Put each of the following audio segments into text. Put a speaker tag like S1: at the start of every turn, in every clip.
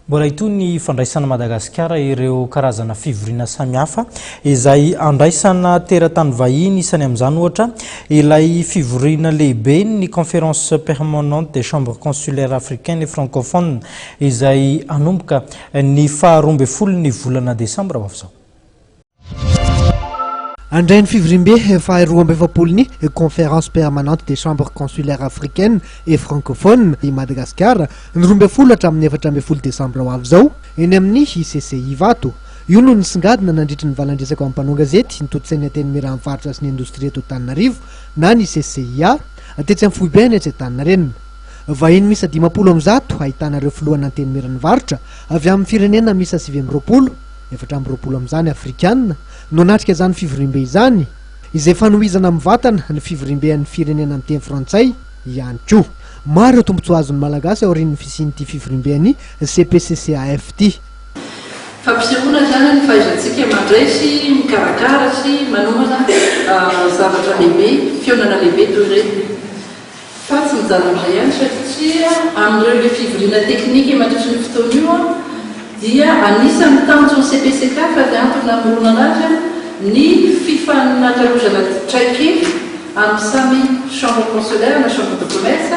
S1: Mbola itony fandraisana Madagasikara ireo karazana fivoriana samihafa izay andraisana teratany vahiny isany amin'izany ohatra ilay fivoriana lehibe ny conférence permanente des chambres consulaires africaines et francophones izay anomboka ny 12 ny volana Desambra avy.
S2: André Fivrimbe faharoambefapolony conférence permanente des chambres consulaires africaines et francophones i Madagascar nroambefolo hatramin'ny 14 Desambra ho avy zao eny amin'ny ICCI Vato. Io no nisingadina nandritry ny valandresako amin'ny mpanao gazety nitototsainy ateny miran'ny faritra sy ny indostria eto Antananarivo na ny CCIA tetsy amin'ny Foibe ny Antananarivo. Vahiny misy 50 ahitanareo filohana anteny miran'ny varitra avy amin'ny firenena misy 720 am'izany afrikanina no natrika zany fivoriambe izany izay fanohizana amin'ny vatana ny fivoriambean'ny firenena amin'ny teny frantsay ihany koa. Maro tombontsoa azon'ny malagasy aorian'ny fisian'ity fivoriambeany CPCCAFT.
S3: Fampisehoana zany ny fahaizantsika mandresy, mikarakara sy manomana zavatra lehibe, fionana lehibe toy ireny. Fa tsy mijanona amin'izay ihany satria amin'ireo le fivoriana teknika mandritra ny fotoana io dia anisan'ny tanjon'ny CPCK fa dia antony namoronana azy ny fifanankarozana traikefa amin'ny samy chambre consulaire na chambre de commerce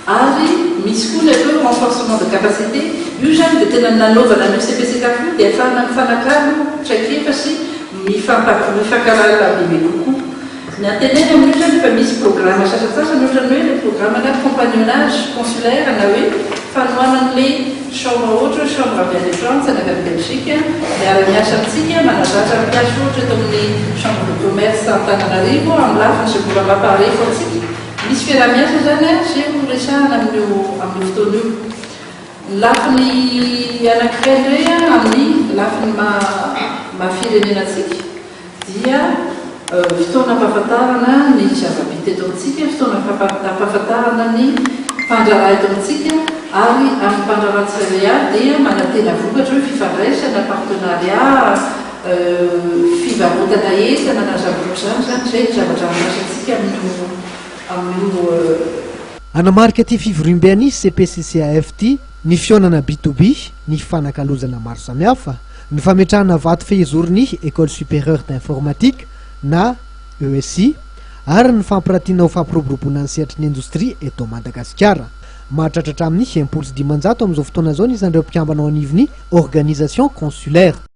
S3: ary misy koa ny atao renforcement de capacité. Io zany dia tena nanaovana ny CPCK koa dia ahafahana mifanakalo traikefa sy mifankarala bebe kokoa. Ny antenena amin'io zany efa misy programme sasasasany ohatrany hoe le programme na compagnonnage consulaire na hoe fanohanan'le chambre ohatra chambre avy any France na avy Belgique miara-miasa amintsika manazatra miasa ohatra eto amin'ny chambre de commerce Antananarivo amin'ny lafiny sy mbola mampahare fotsika. Misy fiara-miasa zany sy resahana amin'io fotoana io. Lafiny anankiray indray amin'ny lafiny mahafirenenantsika dia fotoana ampahafantarana ny zava-bita eto amintsika, fotoana ampahafantarana ny mpandrara eto amintsika ary amin'ny mpandraran-tsiraiat dia manantena vokatra hoe fifandraisana partenariat fivarotana entana na zavatra zany zay ny zavatra amasantsika amin'io.
S2: Anamarika ty fivoriambeany CPCCAFT ny fionana B2B, ny fanakalozana maro samihafa, ny fametrahana vato fehizoriny École supérieure d'informatique na ESI ary ny fampiratiana ho fampiroboroboana ny sehatry ny indostria eto Madagasikara. Mahatratratra amin'ny 1 dimanjato amin'izao fotoana zao ny izandreo mpikambana ao anivony organisation consulaire.